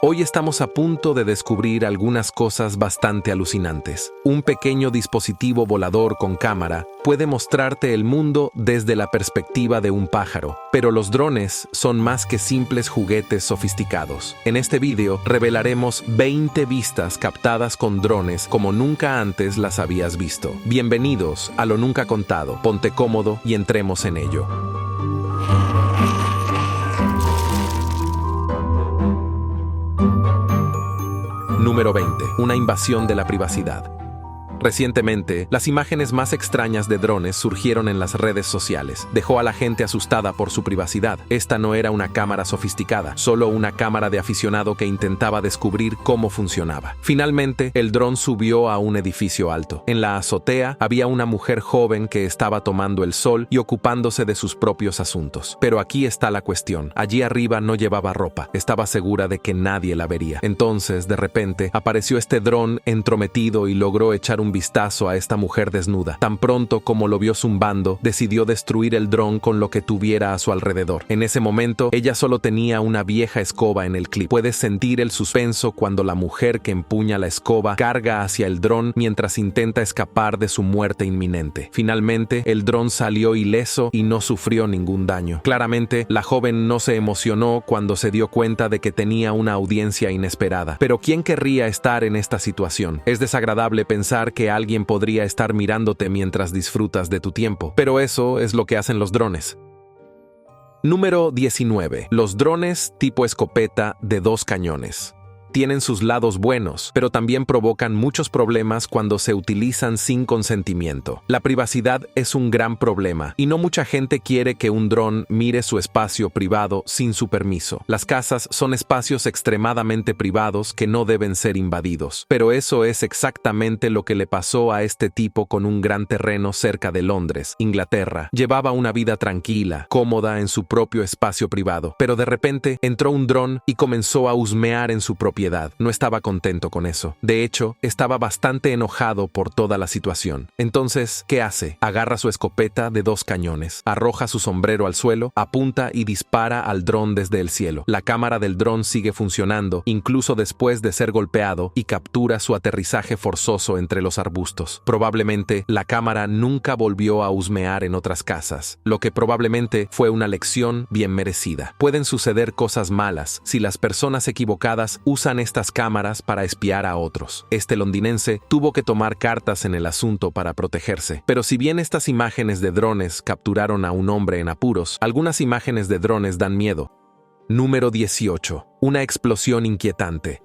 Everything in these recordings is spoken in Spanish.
Hoy estamos a punto de descubrir algunas cosas bastante alucinantes. Un pequeño dispositivo volador con cámara puede mostrarte el mundo desde la perspectiva de un pájaro, pero los drones son más que simples juguetes sofisticados. En este video revelaremos 20 vistas captadas con drones como nunca antes las habías visto. Bienvenidos a Lo Nunca Contado. Ponte cómodo y entremos en ello. Número 20. Una invasión de la privacidad. Recientemente, las imágenes más extrañas de drones surgieron en las redes sociales. Dejó a la gente asustada por su privacidad. Esta no era una cámara sofisticada, solo una cámara de aficionado que intentaba descubrir cómo funcionaba. Finalmente, el dron subió a un edificio alto. En la azotea había una mujer joven que estaba tomando el sol y ocupándose de sus propios asuntos. Pero aquí está la cuestión. Allí arriba no llevaba ropa. Estaba segura de que nadie la vería. Entonces, de repente, apareció este dron entrometido y logró echar un vistazo a esta mujer desnuda. Tan pronto como lo vio zumbando, decidió destruir el dron con lo que tuviera a su alrededor. En ese momento, ella solo tenía una vieja escoba en el clip. Puedes sentir el suspenso cuando la mujer que empuña la escoba carga hacia el dron mientras intenta escapar de su muerte inminente. Finalmente, el dron salió ileso y no sufrió ningún daño. Claramente, la joven no se emocionó cuando se dio cuenta de que tenía una audiencia inesperada. Pero ¿quién querría estar en esta situación? Es desagradable pensar que alguien podría estar mirándote mientras disfrutas de tu tiempo. Pero eso es lo que hacen los drones. Número 19. Los drones tipo escopeta de 2 cañones. Tienen sus lados buenos, pero también provocan muchos problemas cuando se utilizan sin consentimiento. La privacidad es un gran problema, y no mucha gente quiere que un dron mire su espacio privado sin su permiso. Las casas son espacios extremadamente privados que no deben ser invadidos. Pero eso es exactamente lo que le pasó a este tipo con un gran terreno cerca de Londres, Inglaterra. Llevaba una vida tranquila, cómoda en su propio espacio privado, pero de repente entró un dron y comenzó a husmear en su propiedad. No estaba contento con eso. De hecho, estaba bastante enojado por toda la situación. Entonces, ¿qué hace? Agarra su escopeta de 2 cañones, arroja su sombrero al suelo, apunta y dispara al dron desde el cielo. La cámara del dron sigue funcionando, incluso después de ser golpeado, y captura su aterrizaje forzoso entre los arbustos. Probablemente, la cámara nunca volvió a husmear en otras casas, lo que probablemente fue una lección bien merecida. Pueden suceder cosas malas si las personas equivocadas usan estas cámaras para espiar a otros. Este londinense tuvo que tomar cartas en el asunto para protegerse. Pero si bien estas imágenes de drones capturaron a un hombre en apuros, algunas imágenes de drones dan miedo. Número 18. Una explosión inquietante.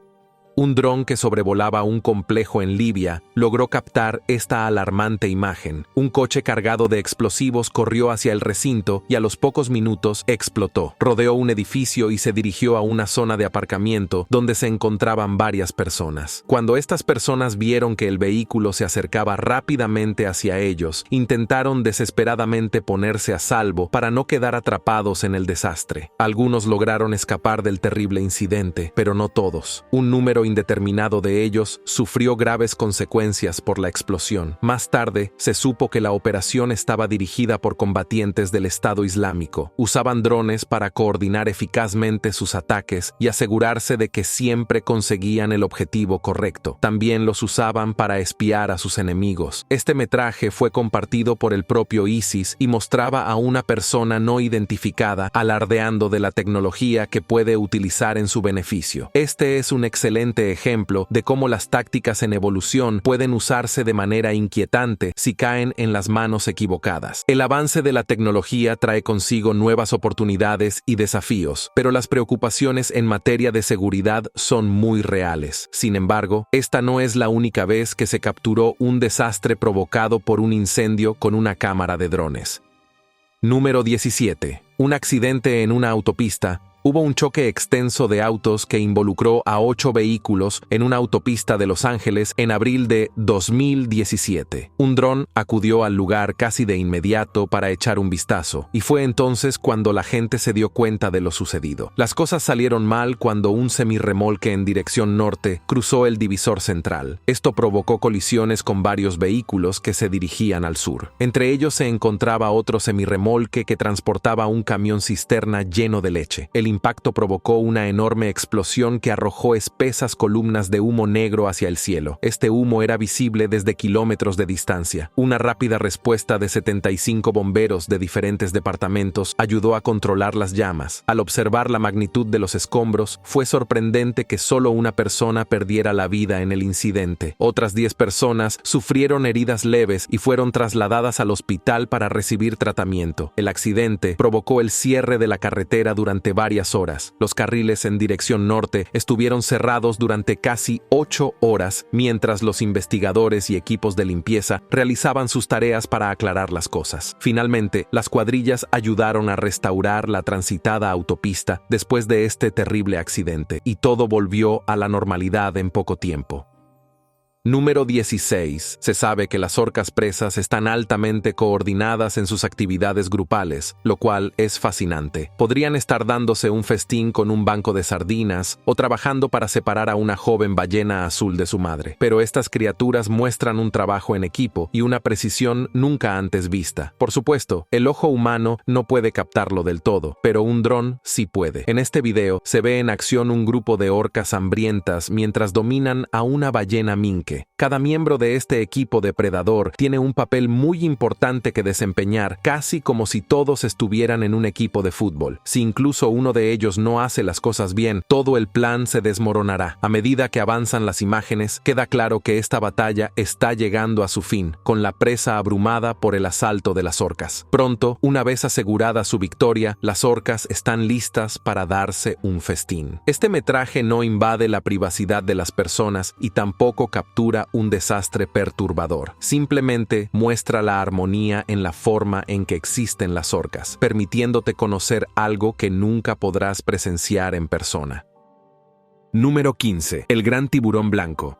Un dron que sobrevolaba un complejo en Libia logró captar esta alarmante imagen. Un coche cargado de explosivos corrió hacia el recinto y a los pocos minutos explotó. Rodeó un edificio y se dirigió a una zona de aparcamiento donde se encontraban varias personas. Cuando estas personas vieron que el vehículo se acercaba rápidamente hacia ellos, intentaron desesperadamente ponerse a salvo para no quedar atrapados en el desastre. Algunos lograron escapar del terrible incidente, pero no todos. Un número indeterminado de ellos sufrió graves consecuencias por la explosión. Más tarde, se supo que la operación estaba dirigida por combatientes del Estado Islámico. Usaban drones para coordinar eficazmente sus ataques y asegurarse de que siempre conseguían el objetivo correcto. También los usaban para espiar a sus enemigos. Este metraje fue compartido por el propio ISIS y mostraba a una persona no identificada alardeando de la tecnología que puede utilizar en su beneficio. Este es un excelente ejemplo de cómo las tácticas en evolución pueden usarse de manera inquietante si caen en las manos equivocadas. El avance de la tecnología trae consigo nuevas oportunidades y desafíos, pero las preocupaciones en materia de seguridad son muy reales. Sin embargo, esta no es la única vez que se capturó un desastre provocado por un incendio con una cámara de drones. Número 17. Un accidente en una autopista. Hubo un choque extenso de autos que involucró a 8 vehículos en una autopista de Los Ángeles en abril de 2017. Un dron acudió al lugar casi de inmediato para echar un vistazo, y fue entonces cuando la gente se dio cuenta de lo sucedido. Las cosas salieron mal cuando un semirremolque en dirección norte cruzó el divisor central. Esto provocó colisiones con varios vehículos que se dirigían al sur. Entre ellos se encontraba otro semirremolque que transportaba un camión cisterna lleno de leche. El impacto provocó una enorme explosión que arrojó espesas columnas de humo negro hacia el cielo. Este humo era visible desde kilómetros de distancia. Una rápida respuesta de 75 bomberos de diferentes departamentos ayudó a controlar las llamas. Al observar la magnitud de los escombros, fue sorprendente que solo una persona perdiera la vida en el incidente. Otras 10 personas sufrieron heridas leves y fueron trasladadas al hospital para recibir tratamiento. El accidente provocó el cierre de la carretera durante varias horas. Los carriles en dirección norte estuvieron cerrados durante casi 8 horas, mientras los investigadores y equipos de limpieza realizaban sus tareas para aclarar las cosas. Finalmente, las cuadrillas ayudaron a restaurar la transitada autopista después de este terrible accidente, y todo volvió a la normalidad en poco tiempo. Número 16. Se sabe que las orcas presas están altamente coordinadas en sus actividades grupales, lo cual es fascinante. Podrían estar dándose un festín con un banco de sardinas o trabajando para separar a una joven ballena azul de su madre. Pero estas criaturas muestran un trabajo en equipo y una precisión nunca antes vista. Por supuesto, el ojo humano no puede captarlo del todo, pero un dron sí puede. En este video se ve en acción un grupo de orcas hambrientas mientras dominan a una ballena minke. Cada miembro de este equipo depredador tiene un papel muy importante que desempeñar, casi como si todos estuvieran en un equipo de fútbol. Si incluso uno de ellos no hace las cosas bien, todo el plan se desmoronará. A medida que avanzan las imágenes, queda claro que esta batalla está llegando a su fin, con la presa abrumada por el asalto de las orcas. Pronto, una vez asegurada su victoria, las orcas están listas para darse un festín. Este metraje no invade la privacidad de las personas y tampoco captura un desastre perturbador. Simplemente muestra la armonía en la forma en que existen las orcas, permitiéndote conocer algo que nunca podrás presenciar en persona. Número 15. El gran tiburón blanco.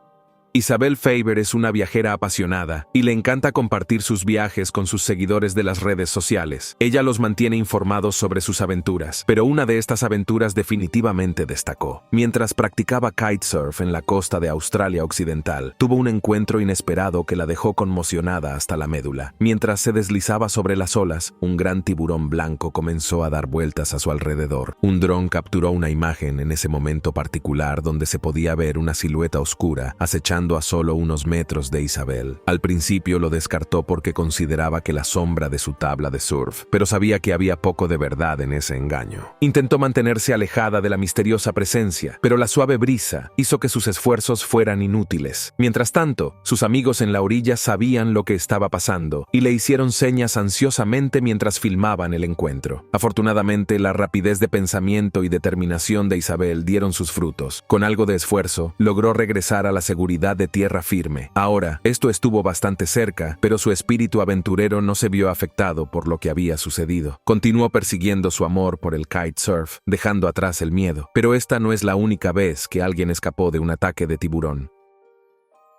Isabel Faber es una viajera apasionada y le encanta compartir sus viajes con sus seguidores de las redes sociales. Ella los mantiene informados sobre sus aventuras, pero una de estas aventuras definitivamente destacó. Mientras practicaba kitesurf en la costa de Australia Occidental, tuvo un encuentro inesperado que la dejó conmocionada hasta la médula. Mientras se deslizaba sobre las olas, un gran tiburón blanco comenzó a dar vueltas a su alrededor. Un dron capturó una imagen en ese momento particular donde se podía ver una silueta oscura acechando a solo unos metros de Isabel. Al principio lo descartó porque consideraba que la sombra de su tabla de surf, pero sabía que había poco de verdad en ese engaño. Intentó mantenerse alejada de la misteriosa presencia, pero la suave brisa hizo que sus esfuerzos fueran inútiles. Mientras tanto, sus amigos en la orilla sabían lo que estaba pasando y le hicieron señas ansiosamente mientras filmaban el encuentro. Afortunadamente, la rapidez de pensamiento y determinación de Isabel dieron sus frutos. Con algo de esfuerzo, logró regresar a la seguridad de tierra firme. Ahora, esto estuvo bastante cerca, pero su espíritu aventurero no se vio afectado por lo que había sucedido. Continuó persiguiendo su amor por el kitesurf, dejando atrás el miedo. Pero esta no es la única vez que alguien escapó de un ataque de tiburón.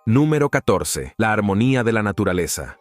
Número 14. La armonía de la naturaleza.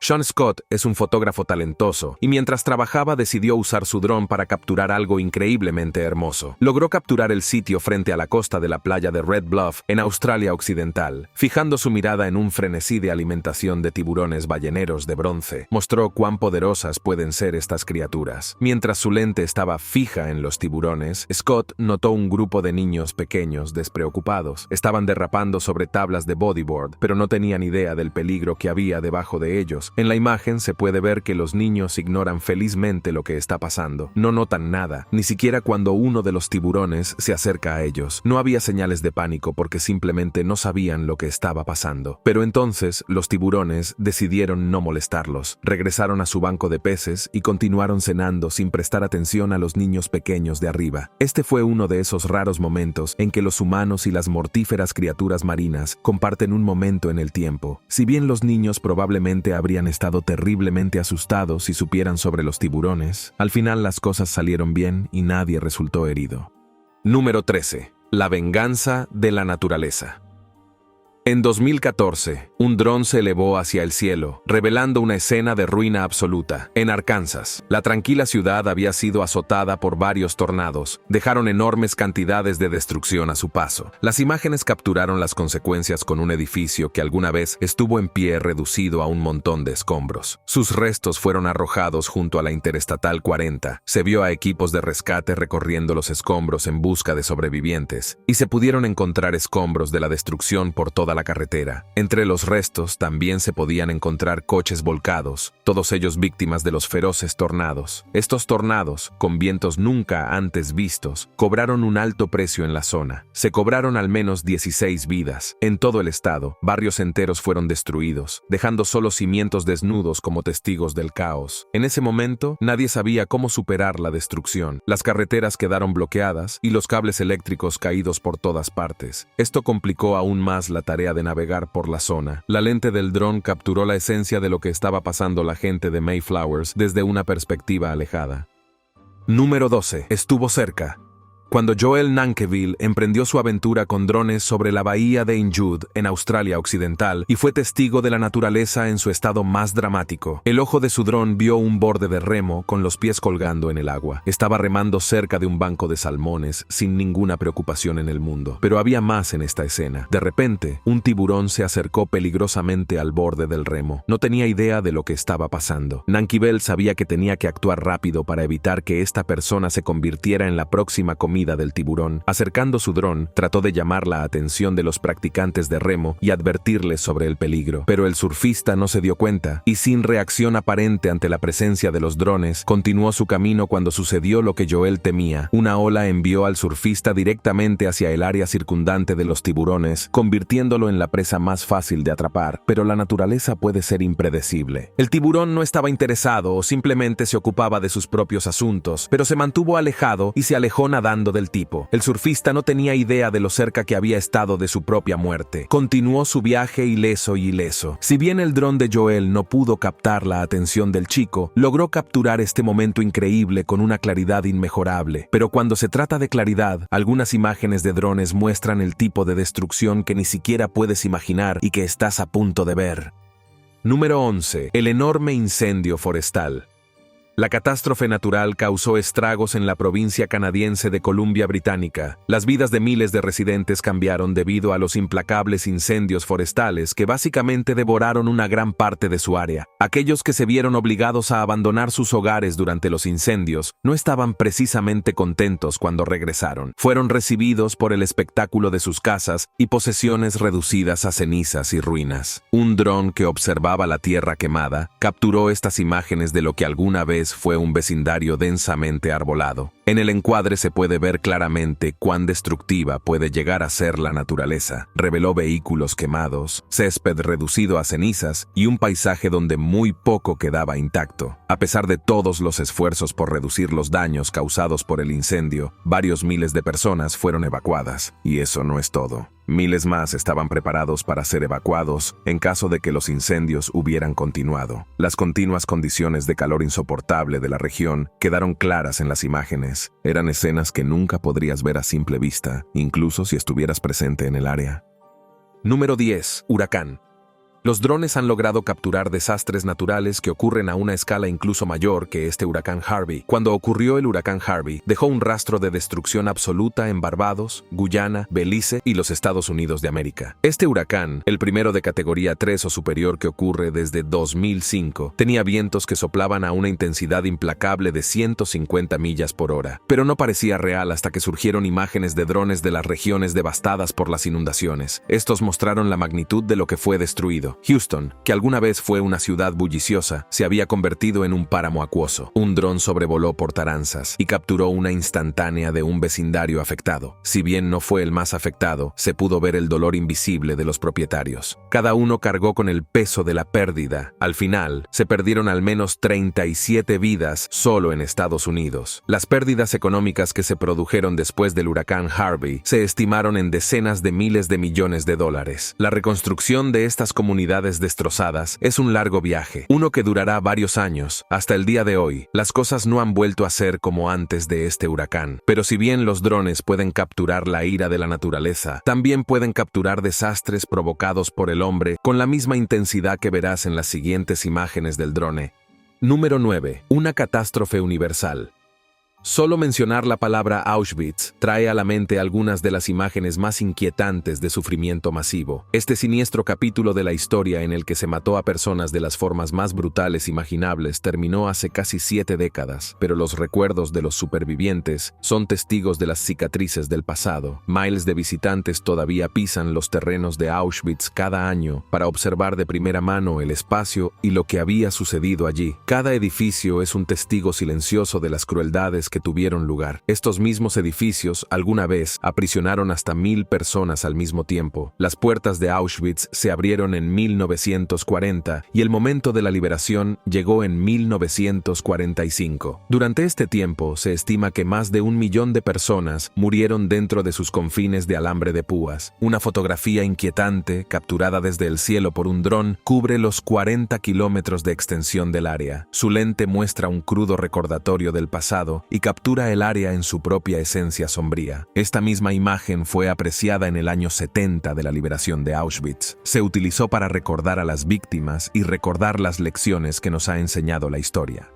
Sean Scott es un fotógrafo talentoso y mientras trabajaba decidió usar su dron para capturar algo increíblemente hermoso. Logró capturar el sitio frente a la costa de la playa de Red Bluff, en Australia Occidental. Fijando su mirada en un frenesí de alimentación de tiburones balleneros de bronce, mostró cuán poderosas pueden ser estas criaturas. Mientras su lente estaba fija en los tiburones, Scott notó un grupo de niños pequeños despreocupados. Estaban derrapando sobre tablas de bodyboard, pero no tenían idea del peligro que había debajo de ellos. En la imagen se puede ver que los niños ignoran felizmente lo que está pasando. No notan nada, ni siquiera cuando uno de los tiburones se acerca a ellos. No había señales de pánico porque simplemente no sabían lo que estaba pasando. Pero entonces los tiburones decidieron no molestarlos. Regresaron a su banco de peces y continuaron cenando sin prestar atención a los niños pequeños de arriba. Este fue uno de esos raros momentos en que los humanos y las mortíferas criaturas marinas comparten un momento en el tiempo. Si bien los niños probablemente habrían estado terriblemente asustados si supieran sobre los tiburones, al final las cosas salieron bien y nadie resultó herido. Número 13. La venganza de la naturaleza. En 2014, un dron se elevó hacia el cielo, revelando una escena de ruina absoluta. En Arkansas, la tranquila ciudad había sido azotada por varios tornados. Dejaron enormes cantidades de destrucción a su paso. Las imágenes capturaron las consecuencias con un edificio que alguna vez estuvo en pie reducido a un montón de escombros. Sus restos fueron arrojados junto a la Interestatal 40. Se vio a equipos de rescate recorriendo los escombros en busca de sobrevivientes, y se pudieron encontrar escombros de la destrucción por toda la carretera. Entre los restos también se podían encontrar coches volcados, todos ellos víctimas de los feroces tornados. Estos tornados, con vientos nunca antes vistos, cobraron un alto precio en la zona. Se cobraron al menos 16 vidas. En todo el estado, barrios enteros fueron destruidos, dejando solo cimientos desnudos como testigos del caos. En ese momento, nadie sabía cómo superar la destrucción. Las carreteras quedaron bloqueadas y los cables eléctricos caídos por todas partes. Esto complicó aún más la tarea de navegar por la zona. La lente del dron capturó la esencia de lo que estaba pasando la gente de Mayflowers desde una perspectiva alejada. Número 12. Estuvo cerca. Cuando Joel Nankivell emprendió su aventura con drones sobre la bahía de Injud, en Australia Occidental, y fue testigo de la naturaleza en su estado más dramático, el ojo de su dron vio un borde de remo con los pies colgando en el agua. Estaba remando cerca de un banco de salmones, sin ninguna preocupación en el mundo. Pero había más en esta escena. De repente, un tiburón se acercó peligrosamente al borde del remo. No tenía idea de lo que estaba pasando. Nankivell sabía que tenía que actuar rápido para evitar que esta persona se convirtiera en la próxima comida del tiburón. Acercando su dron, trató de llamar la atención de los practicantes de remo y advertirles sobre el peligro. Pero el surfista no se dio cuenta y, sin reacción aparente ante la presencia de los drones, continuó su camino cuando sucedió lo que Joel temía. Una ola envió al surfista directamente hacia el área circundante de los tiburones, convirtiéndolo en la presa más fácil de atrapar. Pero la naturaleza puede ser impredecible. El tiburón no estaba interesado o simplemente se ocupaba de sus propios asuntos, pero se mantuvo alejado y se alejó nadando del tipo. El surfista no tenía idea de lo cerca que había estado de su propia muerte. Continuó su viaje ileso y ileso. Si bien el dron de Joel no pudo captar la atención del chico, logró capturar este momento increíble con una claridad inmejorable. Pero cuando se trata de claridad, algunas imágenes de drones muestran el tipo de destrucción que ni siquiera puedes imaginar y que estás a punto de ver. Número 11. El enorme incendio forestal. La catástrofe natural causó estragos en la provincia canadiense de Columbia Británica. Las vidas de miles de residentes cambiaron debido a los implacables incendios forestales que básicamente devoraron una gran parte de su área. Aquellos que se vieron obligados a abandonar sus hogares durante los incendios no estaban precisamente contentos cuando regresaron. Fueron recibidos por el espectáculo de sus casas y posesiones reducidas a cenizas y ruinas. Un dron que observaba la tierra quemada capturó estas imágenes de lo que alguna vez fue un vecindario densamente arbolado. En el encuadre se puede ver claramente cuán destructiva puede llegar a ser la naturaleza. Reveló vehículos quemados, césped reducido a cenizas y un paisaje donde muy poco quedaba intacto. A pesar de todos los esfuerzos por reducir los daños causados por el incendio, varios miles de personas fueron evacuadas. Y eso no es todo. Miles más estaban preparados para ser evacuados en caso de que los incendios hubieran continuado. Las continuas condiciones de calor insoportable de la región quedaron claras en las imágenes. Eran escenas que nunca podrías ver a simple vista, incluso si estuvieras presente en el área. Número 10. Huracán. Los drones han logrado capturar desastres naturales que ocurren a una escala incluso mayor que este huracán Harvey. Cuando ocurrió el huracán Harvey, dejó un rastro de destrucción absoluta en Barbados, Guyana, Belice y los Estados Unidos de América. Este huracán, el primero de categoría 3 o superior que ocurre desde 2005, tenía vientos que soplaban a una intensidad implacable de 150 millas por hora. Pero no parecía real hasta que surgieron imágenes de drones de las regiones devastadas por las inundaciones. Estos mostraron la magnitud de lo que fue destruido. Houston, que alguna vez fue una ciudad bulliciosa, se había convertido en un páramo acuoso. Un dron sobrevoló por Taranzas y capturó una instantánea de un vecindario afectado. Si bien no fue el más afectado, se pudo ver el dolor invisible de los propietarios. Cada uno cargó con el peso de la pérdida. Al final, se perdieron al menos 37 vidas solo en Estados Unidos. Las pérdidas económicas que se produjeron después del huracán Harvey se estimaron en decenas de miles de millones de dólares. La reconstrucción de estas comunidades unidades destrozadas, es un largo viaje, uno que durará varios años. Hasta el día de hoy, las cosas no han vuelto a ser como antes de este huracán. Pero si bien los drones pueden capturar la ira de la naturaleza, también pueden capturar desastres provocados por el hombre con la misma intensidad que verás en las siguientes imágenes del drone. Número 9. Una catástrofe universal. Solo mencionar la palabra Auschwitz trae a la mente algunas de las imágenes más inquietantes de sufrimiento masivo. Este siniestro capítulo de la historia en el que se mató a personas de las formas más brutales imaginables terminó hace casi 7 décadas, pero los recuerdos de los supervivientes son testigos de las cicatrices del pasado. Miles de visitantes todavía pisan los terrenos de Auschwitz cada año para observar de primera mano el espacio y lo que había sucedido allí. Cada edificio es un testigo silencioso de las crueldades que tuvieron lugar. Estos mismos edificios alguna vez aprisionaron hasta 1000 personas al mismo tiempo. Las puertas de Auschwitz se abrieron en 1940 y el momento de la liberación llegó en 1945. Durante este tiempo se estima que más de 1 millón de personas murieron dentro de sus confines de alambre de púas. Una fotografía inquietante, capturada desde el cielo por un dron, cubre los 40 kilómetros de extensión del área. Su lente muestra un crudo recordatorio del pasado y captura el área en su propia esencia sombría. Esta misma imagen fue apreciada en el año 70 de la liberación de Auschwitz. Se utilizó para recordar a las víctimas y recordar las lecciones que nos ha enseñado la historia.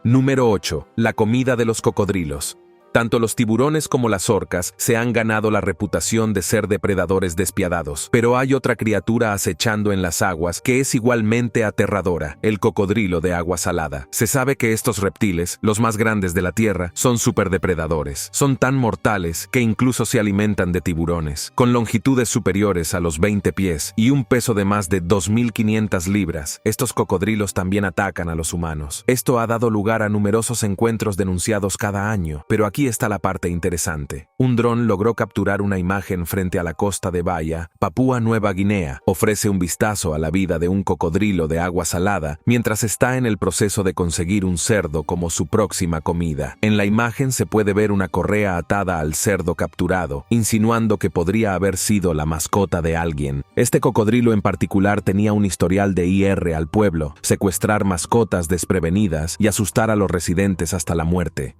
Número 8. La comida de los cocodrilos. Tanto los tiburones como las orcas se han ganado la reputación de ser depredadores despiadados, pero hay otra criatura acechando en las aguas que es igualmente aterradora, el cocodrilo de agua salada. Se sabe que estos reptiles, los más grandes de la Tierra, son superdepredadores. Son tan mortales que incluso se alimentan de tiburones. Con longitudes superiores a los 20 pies y un peso de más de 2.500 libras, estos cocodrilos también atacan a los humanos. Esto ha dado lugar a numerosos encuentros denunciados cada año, pero aquí está la parte interesante. Un dron logró capturar una imagen frente a la costa de Bahía, Papúa Nueva Guinea. Ofrece un vistazo a la vida de un cocodrilo de agua salada mientras está en el proceso de conseguir un cerdo como su próxima comida. En la imagen se puede ver una correa atada al cerdo capturado, insinuando que podría haber sido la mascota de alguien. Este cocodrilo en particular tenía un historial de ir al pueblo, secuestrar mascotas desprevenidas y asustar a los residentes hasta la muerte.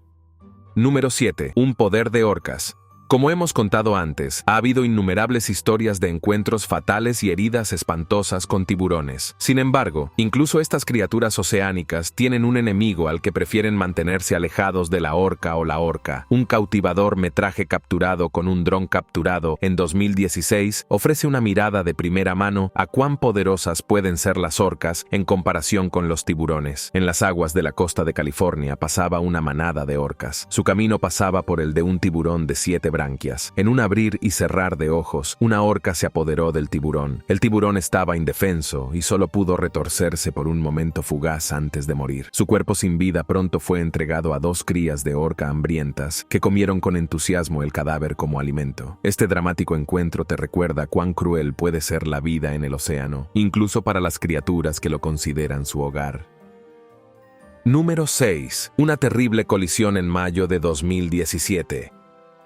Número 7. Un poder de orcas. Como hemos contado antes, ha habido innumerables historias de encuentros fatales y heridas espantosas con tiburones. Sin embargo, incluso estas criaturas oceánicas tienen un enemigo al que prefieren mantenerse alejados de la orca o la orca. Un cautivador metraje capturado con un dron capturado en 2016 ofrece una mirada de primera mano a cuán poderosas pueden ser las orcas en comparación con los tiburones. En las aguas de la costa de California pasaba una manada de orcas. Su camino pasaba por el de un tiburón de 7 branquias. En un abrir y cerrar de ojos, una orca se apoderó del tiburón. El tiburón estaba indefenso y solo pudo retorcerse por un momento fugaz antes de morir. Su cuerpo sin vida pronto fue entregado a 2 crías de orca hambrientas que comieron con entusiasmo el cadáver como alimento. Este dramático encuentro te recuerda cuán cruel puede ser la vida en el océano, incluso para las criaturas que lo consideran su hogar. Número 6. Una terrible colisión en mayo de 2017.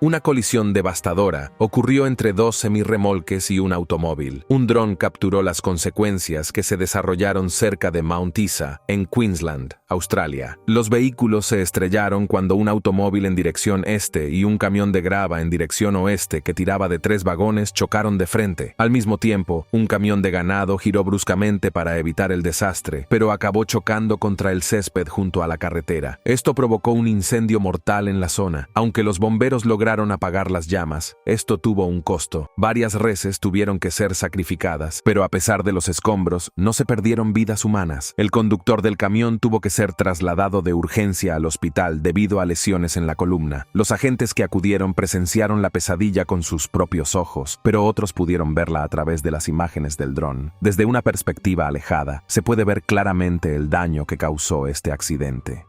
Una colisión devastadora ocurrió entre 2 semirremolques y un automóvil. Un dron capturó las consecuencias que se desarrollaron cerca de Mount Isa, en Queensland, Australia. Los vehículos se estrellaron cuando un automóvil en dirección este y un camión de grava en dirección oeste que tiraba de 3 vagones chocaron de frente. Al mismo tiempo, un camión de ganado giró bruscamente para evitar el desastre, pero acabó chocando contra el césped junto a la carretera. Esto provocó un incendio mortal en la zona. Aunque los bomberos lograron apagar las llamas, esto tuvo un costo. Varias reses tuvieron que ser sacrificadas, pero a pesar de los escombros, no se perdieron vidas humanas. El conductor del camión tuvo que ser trasladado de urgencia al hospital debido a lesiones en la columna. Los agentes que acudieron presenciaron la pesadilla con sus propios ojos, pero otros pudieron verla a través de las imágenes del dron. Desde una perspectiva alejada, se puede ver claramente el daño que causó este accidente.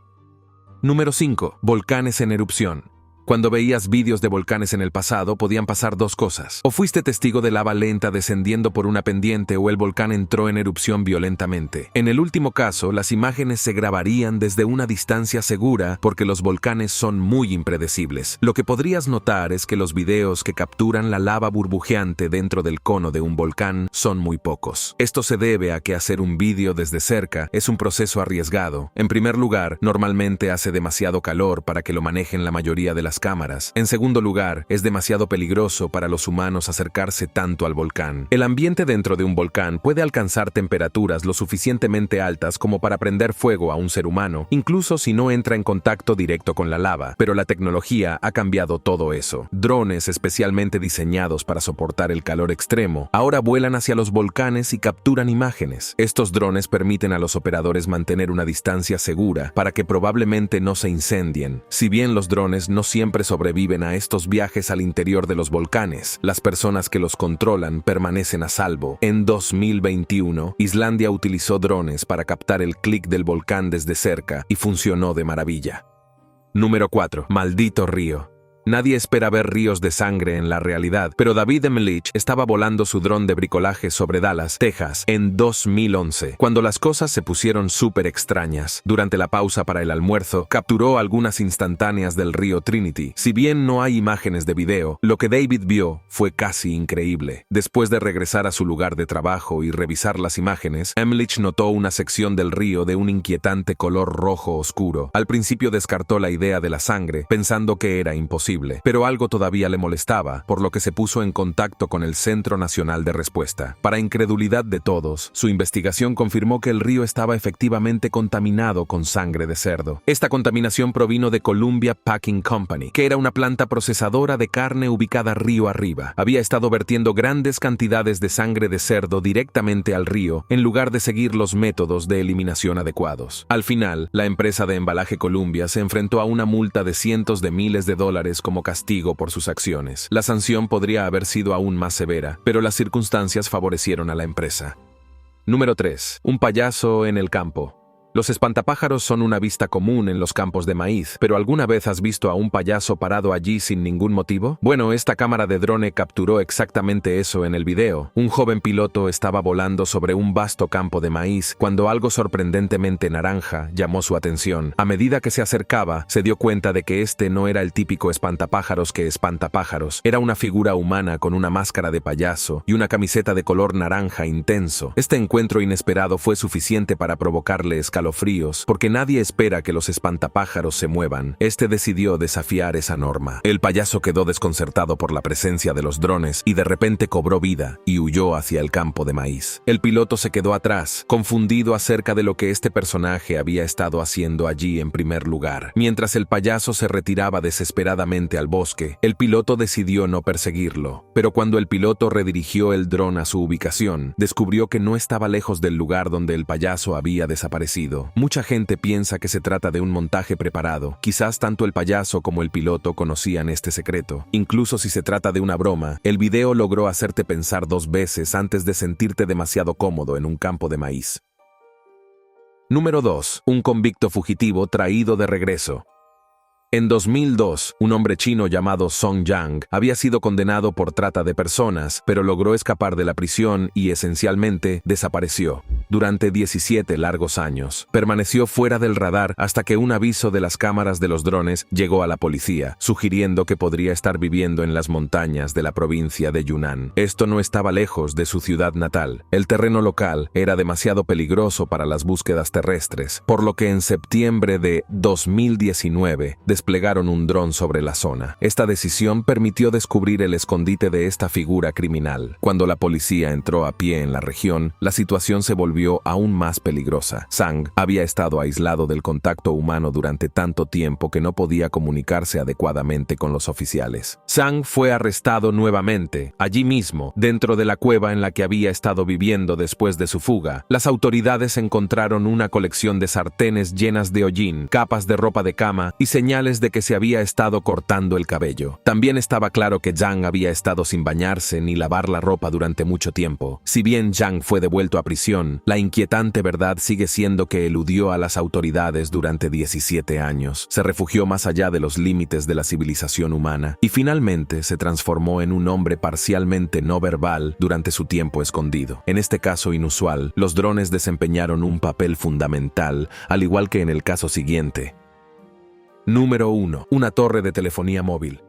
Número 5. Volcanes en erupción. Cuando veías vídeos de volcanes en el pasado, podían pasar dos cosas. O fuiste testigo de lava lenta descendiendo por una pendiente o el volcán entró en erupción violentamente. En el último caso, las imágenes se grabarían desde una distancia segura porque los volcanes son muy impredecibles. Lo que podrías notar es que los videos que capturan la lava burbujeante dentro del cono de un volcán son muy pocos. Esto se debe a que hacer un vídeo desde cerca es un proceso arriesgado. En primer lugar, normalmente hace demasiado calor para que lo manejen la mayoría de las cámaras. En segundo lugar, es demasiado peligroso para los humanos acercarse tanto al volcán. El ambiente dentro de un volcán puede alcanzar temperaturas lo suficientemente altas como para prender fuego a un ser humano, incluso si no entra en contacto directo con la lava. Pero la tecnología ha cambiado todo eso. Drones especialmente diseñados para soportar el calor extremo ahora vuelan hacia los volcanes y capturan imágenes. Estos drones permiten a los operadores mantener una distancia segura para que probablemente no se incendien. Si bien los drones no siempre sobreviven a estos viajes al interior de los volcanes, las personas que los controlan permanecen a salvo. En 2021, Islandia utilizó drones para captar el clic del volcán desde cerca y funcionó de maravilla. Número 4. Maldito río. Nadie espera ver ríos de sangre en la realidad, pero David Emlich estaba volando su dron de bricolaje sobre Dallas, Texas, en 2011, cuando las cosas se pusieron súper extrañas. Durante la pausa para el almuerzo, capturó algunas instantáneas del río Trinity. Si bien no hay imágenes de video, lo que David vio fue casi increíble. Después de regresar a su lugar de trabajo y revisar las imágenes, Emlich notó una sección del río de un inquietante color rojo oscuro. Al principio descartó la idea de la sangre, pensando que era imposible. Pero algo todavía le molestaba, por lo que se puso en contacto con el Centro Nacional de Respuesta. Para incredulidad de todos, su investigación confirmó que el río estaba efectivamente contaminado con sangre de cerdo. Esta contaminación provino de Columbia Packing Company, que era una planta procesadora de carne ubicada río arriba. Había estado vertiendo grandes cantidades de sangre de cerdo directamente al río, en lugar de seguir los métodos de eliminación adecuados. Al final, la empresa de embalaje Columbia se enfrentó a una multa de cientos de miles de dólares como castigo por sus acciones. La sanción podría haber sido aún más severa, pero las circunstancias favorecieron a la empresa. Número 3. Un payaso en el campo. Los espantapájaros son una vista común en los campos de maíz, pero ¿alguna vez has visto a un payaso parado allí sin ningún motivo? Bueno, esta cámara de drone capturó exactamente eso en el video. Un joven piloto estaba volando sobre un vasto campo de maíz cuando algo sorprendentemente naranja llamó su atención. A medida que se acercaba, se dio cuenta de que este no era el típico espantapájaros que espanta pájaros. Era una figura humana con una máscara de payaso y una camiseta de color naranja intenso. Este encuentro inesperado fue suficiente para provocarle escalofríos, porque nadie espera que los espantapájaros se muevan. Este decidió desafiar esa norma. El payaso quedó desconcertado por la presencia de los drones y de repente cobró vida y huyó hacia el campo de maíz. El piloto se quedó atrás, confundido acerca de lo que este personaje había estado haciendo allí en primer lugar. Mientras el payaso se retiraba desesperadamente al bosque, el piloto decidió no perseguirlo. Pero cuando el piloto redirigió el dron a su ubicación, descubrió que no estaba lejos del lugar donde el payaso había desaparecido. Mucha gente piensa que se trata de un montaje preparado. Quizás tanto el payaso como el piloto conocían este secreto. Incluso si se trata de una broma, el video logró hacerte pensar dos veces antes de sentirte demasiado cómodo en un campo de maíz. Número 2. Un convicto fugitivo traído de regreso. En 2002, un hombre chino llamado Song Yang había sido condenado por trata de personas, pero logró escapar de la prisión y, esencialmente, desapareció. Durante 17 largos años, permaneció fuera del radar hasta que un aviso de las cámaras de los drones llegó a la policía, sugiriendo que podría estar viviendo en las montañas de la provincia de Yunnan. Esto no estaba lejos de su ciudad natal. El terreno local era demasiado peligroso para las búsquedas terrestres, por lo que en septiembre de 2019, desplegaron un dron sobre la zona. Esta decisión permitió descubrir el escondite de esta figura criminal. Cuando la policía entró a pie en la región, la situación se volvió aún más peligrosa. Sang había estado aislado del contacto humano durante tanto tiempo que no podía comunicarse adecuadamente con los oficiales. Sang fue arrestado nuevamente, allí mismo, dentro de la cueva en la que había estado viviendo después de su fuga. Las autoridades encontraron una colección de sartenes llenas de hollín, capas de ropa de cama y señales de que se había estado cortando el cabello. También estaba claro que Yang había estado sin bañarse ni lavar la ropa durante mucho tiempo. Si bien Yang fue devuelto a prisión, La inquietante verdad sigue siendo que eludió a las autoridades durante 17 años, se refugió más allá de los límites de la civilización humana y finalmente se transformó en un hombre parcialmente no verbal durante su tiempo escondido. En este caso inusual, los drones desempeñaron un papel fundamental, al igual que en el caso siguiente. Número 1. Una torre de telefonía móvil.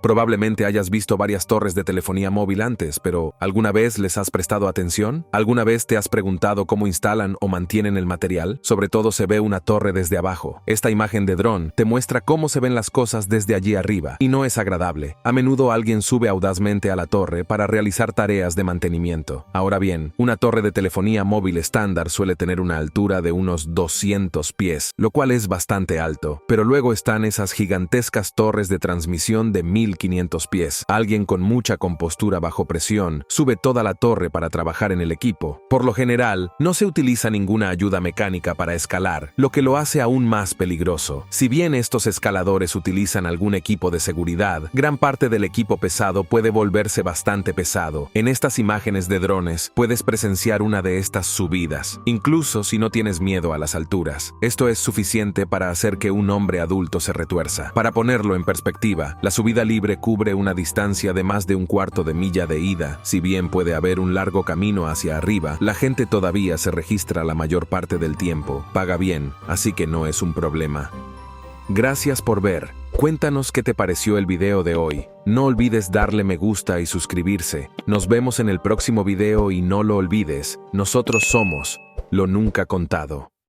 Probablemente hayas visto varias torres de telefonía móvil antes, pero ¿alguna vez les has prestado atención? ¿Alguna vez te has preguntado cómo instalan o mantienen el material? Sobre todo se ve una torre desde abajo. Esta imagen de dron te muestra cómo se ven las cosas desde allí arriba, y no es agradable. A menudo alguien sube audazmente a la torre para realizar tareas de mantenimiento. Ahora bien, una torre de telefonía móvil estándar suele tener una altura de unos 200 pies, lo cual es bastante alto, pero luego están esas gigantescas torres de transmisión de 1500 pies. Alguien con mucha compostura bajo presión sube toda la torre para trabajar en el equipo. Por lo general, no se utiliza ninguna ayuda mecánica para escalar, lo que lo hace aún más peligroso. Si bien estos escaladores utilizan algún equipo de seguridad, gran parte del equipo pesado puede volverse bastante pesado. En estas imágenes de drones, puedes presenciar una de estas subidas, incluso si no tienes miedo a las alturas. Esto es suficiente para hacer que un hombre adulto se retuerza. Para ponerlo en perspectiva, la subida libre cubre una distancia de más de un cuarto de milla de ida. Si bien puede haber un largo camino hacia arriba, la gente todavía se registra la mayor parte del tiempo, paga bien, así que no es un problema. Gracias por ver. Cuéntanos qué te pareció el video de hoy. No olvides darle me gusta y suscribirse. Nos vemos en el próximo video y no lo olvides, nosotros somos Lo Nunca Contado.